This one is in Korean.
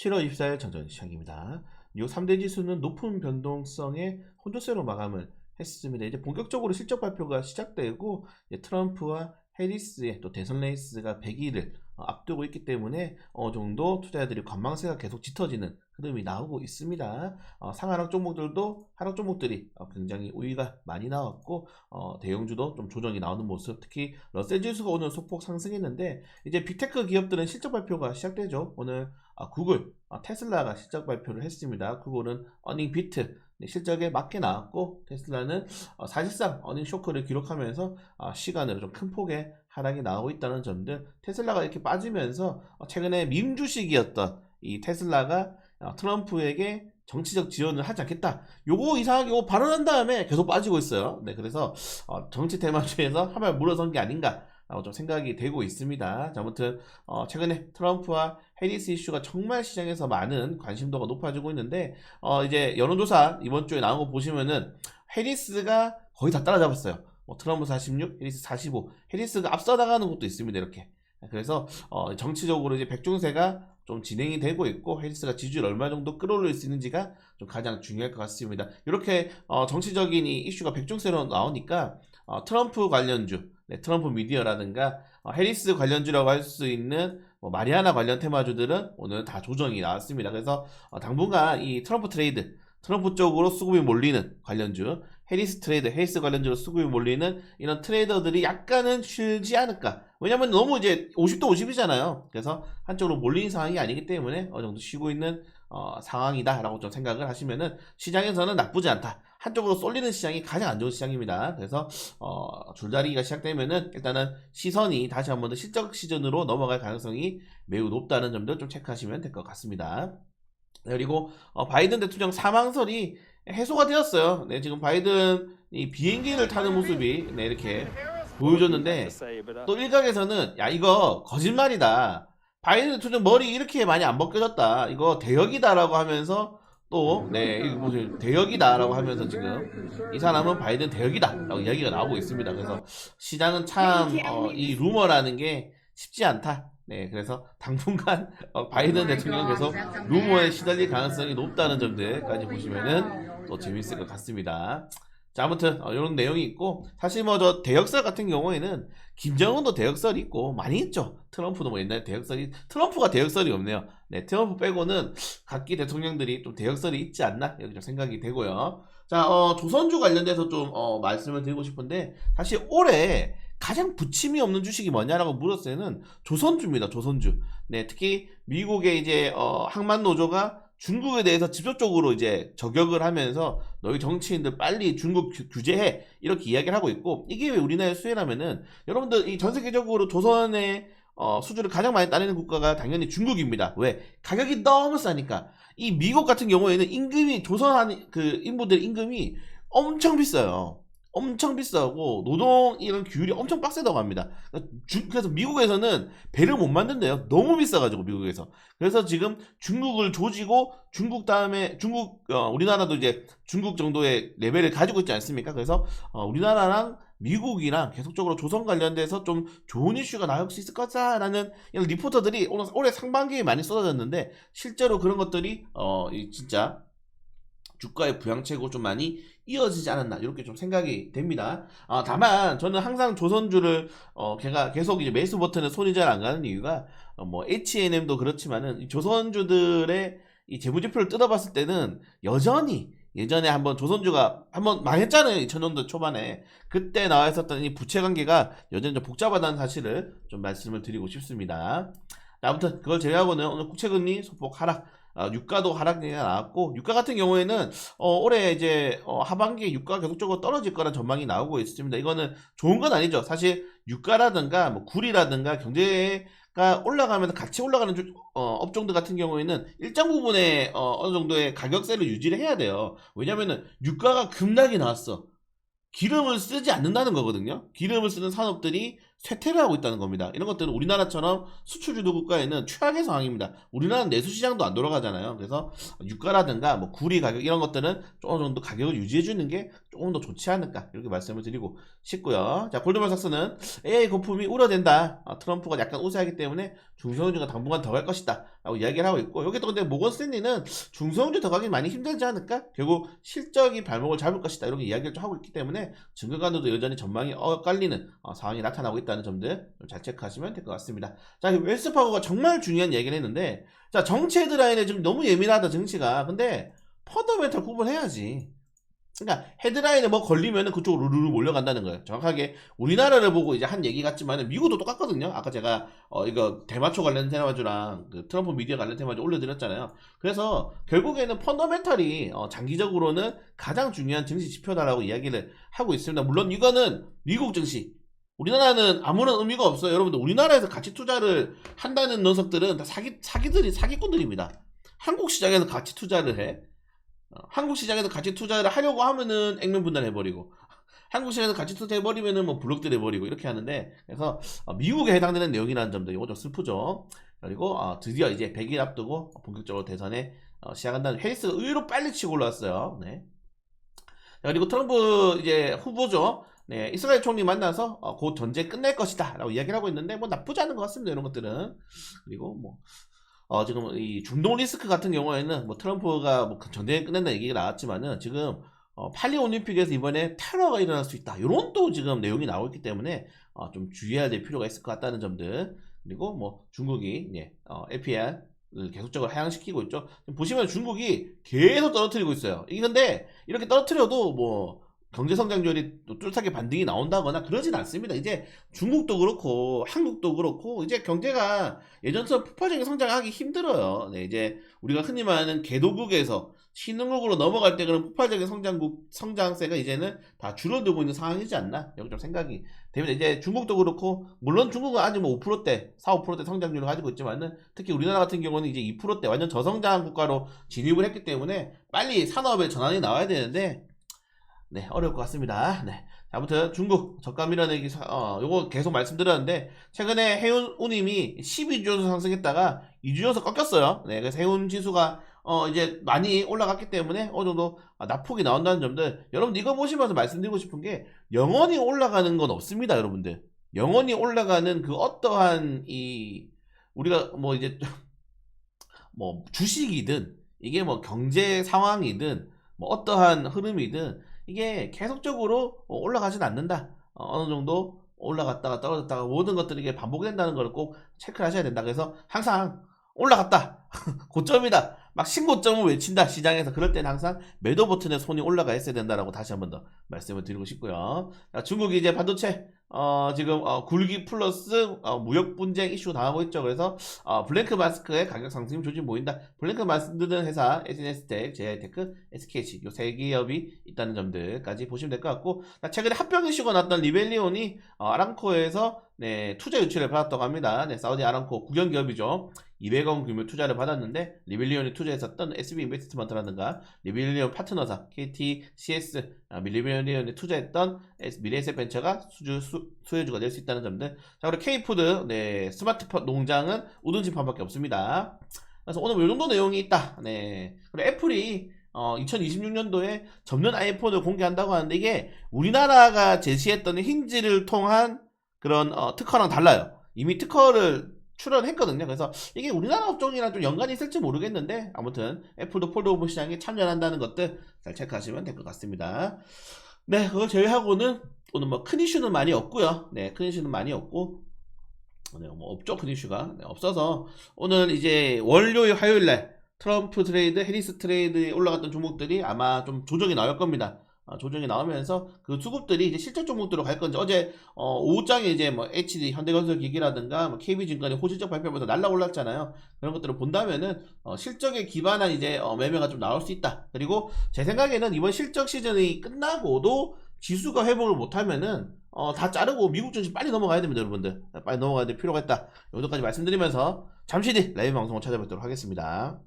7월 24일 전전 시장입니다. 요 3대 지수는 높은 변동성의 혼조세로 마감을 했습니다. 이제 본격적으로 실적 발표가 시작되고 트럼프와 해리스의 또 대선 레이스가 100일을 앞두고 있기 때문에 어느 정도 투자자들이 관망세가 계속 짙어지는 흐름이 나오고 있습니다. 상하락 종목들도 하락 종목들이 굉장히 우위가 많이 나왔고 대형주도 좀 조정이 나오는 모습, 특히 러셀 지수가 오늘 소폭 상승했는데 이제 빅테크 기업들은 실적 발표가 시작되죠. 오늘 구글, 테슬라가 실적 발표를 했습니다. 구글은 어닝 비트 실적에 맞게 나왔고 테슬라는 사실상 어닝 쇼크를 기록하면서 시간으로 좀 큰 폭의 하락이 나오고 있다는 점들, 테슬라가 이렇게 빠지면서 최근에 밈 주식이었던 이 테슬라가 트럼프에게 정치적 지원을 하지 않겠다. 요거 이상하게 요거 발언한 다음에 계속 빠지고 있어요. 네, 그래서 정치 테마주에서 한 발 물러선 게 아닌가 라고 좀 생각이 되고 있습니다. 자, 아무튼 최근에 트럼프와 해리스 이슈가 정말 시장에서 많은 관심도가 높아지고 있는데 이제 여론조사 이번 주에 나온 거 보시면은 해리스가 거의 다 따라잡았어요. 트럼프 46, 해리스 45, 해리스가 앞서 나가는 것도 있습니다. 이렇게. 그래서 정치적으로 이제 백중세가 좀 진행이 되고 있고 해리스가 지지율 얼마 정도 끌어올릴 수 있는지가 좀 가장 중요할 것 같습니다. 이렇게 정치적인 이 이슈가 백중세로 나오니까 트럼프 관련주, 트럼프 미디어라든가 해리스 관련주라고 할 수 있는 마리아나 관련 테마주들은 오늘 다 조정이 나왔습니다. 그래서 당분간 이 트럼프 트레이드, 트럼프 쪽으로 수급이 몰리는 관련주, 해리스 트레이드, 해리스 관련주로 수급이 몰리는 이런 트레이더들이 약간은 쉬지 않을까. 왜냐면 너무 이제 50도 50이잖아요. 그래서 한쪽으로 몰리는 상황이 아니기 때문에 어느 정도 쉬고 있는 상황이다 라고 좀 생각을 하시면은 시장에서는 나쁘지 않다. 한쪽으로 쏠리는 시장이 가장 안 좋은 시장입니다. 그래서 줄다리기가 시작되면은 일단은 시선이 다시 한번 더 실적 시즌으로 넘어갈 가능성이 매우 높다는 점도 좀 체크하시면 될 것 같습니다. 그리고 바이든 대통령 사망설이 해소가 되었어요. 네, 지금 바이든이 비행기를 타는 모습이 이렇게 보여줬는데 또 일각에서는 야 이거 거짓말이다. 바이든 대통령 머리 이렇게 많이 안 벗겨졌다. 이거 대역이다라고 하면서 또 이거 무슨 대역이다라고 하면서 지금 이 사람은 바이든 대역이다라고 이야기가 나오고 있습니다. 그래서 시장은 참 이 루머라는 게 쉽지 않다. 네, 그래서 당분간 바이든 대통령은 계속 루머에 시달릴 가능성이 높다는 점들까지 보시면은 또 재밌을 것 같습니다. 자, 아무튼 이런 내용이 있고 사실 저 대역설 같은 경우에는 김정은도 대역설이 있고 많이 있죠. 트럼프도 옛날에 대역설이, 트럼프가 대역설이 없네요. 네, 트럼프 빼고는 각기 대통령들이 좀 대역설이 있지 않나 이렇게 좀 생각이 되고요. 자, 조선주 관련돼서 좀 말씀을 드리고 싶은데 사실 올해 가장 부침이 없는 주식이 뭐냐라고 물었을 때는 조선주입니다. 조선주. 네, 특히 미국의 이제 항만 노조가 중국에 대해서 직접적으로 이제 저격을 하면서 너희 정치인들 빨리 중국 규제해 이렇게 이야기를 하고 있고, 이게 왜 우리나라의 수혜라면은 여러분들 이 전 세계적으로 조선의 수주를 가장 많이 따내는 국가가 당연히 중국입니다. 왜? 가격이 너무 싸니까. 이 미국 같은 경우에는 임금이 조선한 그 인부들 임금이 엄청 비싸요. 엄청 비싸고 노동 이런 규율이 엄청 빡세다고 합니다. 그래서 미국에서는 배를 못 만든대요. 너무 비싸가지고 미국에서. 그래서 지금 중국을 조지고 중국 다음에 우리나라도 이제 중국 정도의 레벨을 가지고 있지 않습니까? 그래서 우리나라랑 미국이랑 계속적으로 조선 관련돼서 좀 좋은 이슈가 나올 수 있을 거다라는 이런 리포터들이 올해 상반기에 많이 쏟아졌는데 실제로 그런 것들이 진짜 주가의 부양책으로 좀 많이 이어지지 않았나 이렇게 좀 생각이 됩니다. 다만 저는 항상 조선주를 걔가 계속 이제 매수 버튼에 손이 잘 안 가는 이유가 H&M도 그렇지만은 이 조선주들의 이 재무제표를 뜯어봤을 때는 여전히 예전에 한번 조선주가 한번 망했잖아요. 2000년도 초반에 그때 나와 있었던 이 부채 관계가 여전히 좀 복잡하다는 사실을 좀 말씀을 드리고 싶습니다. 아무튼 그걸 제외하고는 오늘 국채금리 소폭 하락, 유가도 하락 얘기가 나왔고, 유가 같은 경우에는 올해 이제 하반기에 유가가 계속적으로 떨어질 거란 전망이 나오고 있습니다. 이거는 좋은 건 아니죠. 사실 유가라든가 굴이라든가 경제가 올라가면서 같이 올라가는 업종들 같은 경우에는 일정 부분의 어느 정도의 가격세를 유지를 해야 돼요. 왜냐면은 유가가 급락이 나왔어. 기름을 쓰지 않는다는 거거든요. 기름을 쓰는 산업들이 쇠퇴를 하고 있다는 겁니다. 이런 것들은 우리나라처럼 수출 주도 국가에는 최악의 상황입니다. 우리나라는 내수 시장도 안 돌아가잖아요. 그래서 유가라든가 뭐 구리 가격 이런 것들은 조금 정도 가격을 유지해 주는 게 조금 더 좋지 않을까 이렇게 말씀을 드리고 싶고요. 자, 골드만삭스는 AI 거품이 우려된다. 트럼프가 약간 우세하기 때문에 중소형주가 당분간 더 갈 것이다 라고 이야기를 하고 있고, 여기 또 근데 모건 스탠리는 중소형주 더 가긴 많이 힘들지 않을까? 결국 실적이 발목을 잡을 것이다 이렇게 이야기를 좀 하고 있기 때문에 증거간으로도 여전히 전망이 엇갈리는 상황이 나타나고 있다는 점들 잘 체크하시면 될 것 같습니다. 자, 웰스파고가 정말 중요한 얘기를 했는데, 자, 정치 헤드라인에 지금 너무 예민하다 정치가. 근데 펀더멘탈 구분해야지. 그러니까 헤드라인에 뭐 걸리면은 그쪽으로 루루 몰려간다는 거예요. 정확하게 우리나라를 보고 이제 한 얘기 같지만 미국도 똑같거든요. 아까 제가 이거 대마초 관련 테마주랑 그 트럼프 미디어 관련 테마주 올려드렸잖아요. 그래서 결국에는 펀더멘탈이 장기적으로는 가장 중요한 증시 지표다라고 이야기를 하고 있습니다. 물론 이거는 미국 증시, 우리나라는 아무런 의미가 없어요. 여러분들 우리나라에서 가치 투자를 한다는 녀석들은 다 사기꾼들입니다. 한국 시장에서 가치 투자를 해. 한국 시장에서 가치 투자를 하려고 하면은 액면 분할해버리고, 한국 시장에서 가치 투자해버리면은 뭐 블록들 해버리고 이렇게 하는데, 그래서 미국에 해당되는 내용이라는 점도 이거 좀 슬프죠. 그리고 드디어 이제 100일 앞두고 본격적으로 대선에 시작한다는, 해리스가 의외로 빨리 치고 올라왔어요. 네. 그리고 트럼프 이제 후보죠. 네, 이스라엘 총리 만나서 곧 전쟁 끝낼 것이다 라고 이야기를 하고 있는데, 뭐 나쁘지 않은 것 같습니다 이런 것들은. 그리고 뭐 지금 이 중동 리스크 같은 경우에는 뭐 트럼프가 뭐 전쟁 끝낸다 얘기가 나왔지만은, 지금 팔리 올림픽에서 이번에 테러가 일어날 수 있다 이런 또 지금 내용이 나오고 있기 때문에 좀 주의해야 될 필요가 있을 것 같다는 점들. 그리고 뭐 중국이 LPR을 계속적으로 하향시키고 있죠. 보시면 중국이 계속 떨어뜨리고 있어요. 이게 근데 이렇게 떨어뜨려도 뭐 경제 성장률이 또 뚜렷하게 반등이 나온다거나 그러진 않습니다. 이제 중국도 그렇고 한국도 그렇고 이제 경제가 예전처럼 폭발적인 성장하기 힘들어요. 네, 이제 우리가 흔히 말하는 개도국에서 신흥국으로 넘어갈 때 그런 폭발적인 성장세가 이제는 다 줄어들고 있는 상황이지 않나? 여기 좀 생각이 됩니다. 이제 중국도 그렇고, 물론 중국은 아직 뭐 5%대, 4, 5%대 성장률을 가지고 있지만은, 특히 우리나라 같은 경우는 이제 2%대 완전 저성장 국가로 진입을 했기 때문에 빨리 산업의 전환이 나와야 되는데, 네, 어려울 것 같습니다. 네. 아무튼 중국 저가 밀어내기 요거 계속 말씀드렸는데, 최근에 해운 운임이 12주 연속 상승했다가 2주 연속 꺾였어요. 네, 그래서 해운 지수가 이제 많이 올라갔기 때문에 어느 정도 낙폭이 나온다는 점들, 여러분들 이거 보시면서 말씀드리고 싶은 게, 영원히 올라가는 건 없습니다, 여러분들. 영원히 올라가는 그 어떠한 우리가 뭐 이제 뭐 주식이든 이게 뭐 경제 상황이든 뭐 어떠한 흐름이든 이게 계속적으로 올라가진 않는다. 어느 정도 올라갔다가 떨어졌다가 모든 것들이 이게 반복된다는 걸 꼭 체크를 하셔야 된다. 그래서 항상 올라갔다, 고점이다, 막 신고점을 외친다 시장에서, 그럴 때는 항상 매도 버튼에 손이 올라가 있어야 된다라고 다시 한번 더 말씀을 드리고 싶고요. 자, 중국이 이제 반도체 지금 굴기 플러스 무역 분쟁 이슈 당하고 있죠. 그래서 블랭크 마스크의 가격 상승이 조짐 보인다. 블랭크 마스크는 회사 SNS텍, JI테크, SKH 요 세 기업이 있다는 점들까지 보시면 될 것 같고, 최근에 합병 이슈가 났던 리벨리온이 아람코에서 투자 유치를 받았다고 합니다. 사우디 아람코 국영 기업이죠. 200억 규모 투자를 받았는데, 리벨리온이 투자했었던 SB 인베스트먼트라든가 리벨리온 파트너사 KTCS, 리벨리온이 투자했던 미래에셋벤처가 수혜주가 될 수 있다는 점들. 자, 그리고 K푸드, 스마트폰 농장은 우등심판밖에 없습니다. 그래서 오늘 이 정도 내용이 있다. 네. 그리고 애플이 2026년도에 접는 아이폰을 공개한다고 하는데, 이게 우리나라가 제시했던 힌지를 통한 그런 특허랑 달라요. 이미 특허를 출원했거든요. 그래서 이게 우리나라 업종이랑 좀 연관이 있을지 모르겠는데, 아무튼 애플도 폴더오브 시장에 참여한다는 것들 잘 체크하시면 될 것 같습니다. 네, 그걸 제외하고는 오늘 뭐 큰 이슈는 많이 없고요. 네, 큰 이슈는 많이 없고, 뭐 없죠. 큰 이슈가 없어서 오늘 이제 월요일 화요일날 트럼프 트레이드, 해리스 트레이드에 올라갔던 종목들이 아마 좀 조정이 나올 겁니다. 조정이 나오면서 그 수급들이 이제 실적 종목들로 갈 건지, 어제 오후장에 이제 뭐 HD 현대건설기기라든가 뭐 KB증권이 호실적 발표하면서 날라올랐잖아요. 그런 것들을 본다면은 실적에 기반한 이제 매매가 좀 나올 수 있다. 그리고 제 생각에는 이번 실적 시즌이 끝나고도 지수가 회복을 못하면은 다 자르고 미국 증시 빨리 넘어가야 됩니다, 여러분들. 빨리 넘어가야 될 필요가 있다. 이 정도까지 말씀드리면서 잠시 뒤 라이브 방송을 찾아뵙도록 하겠습니다.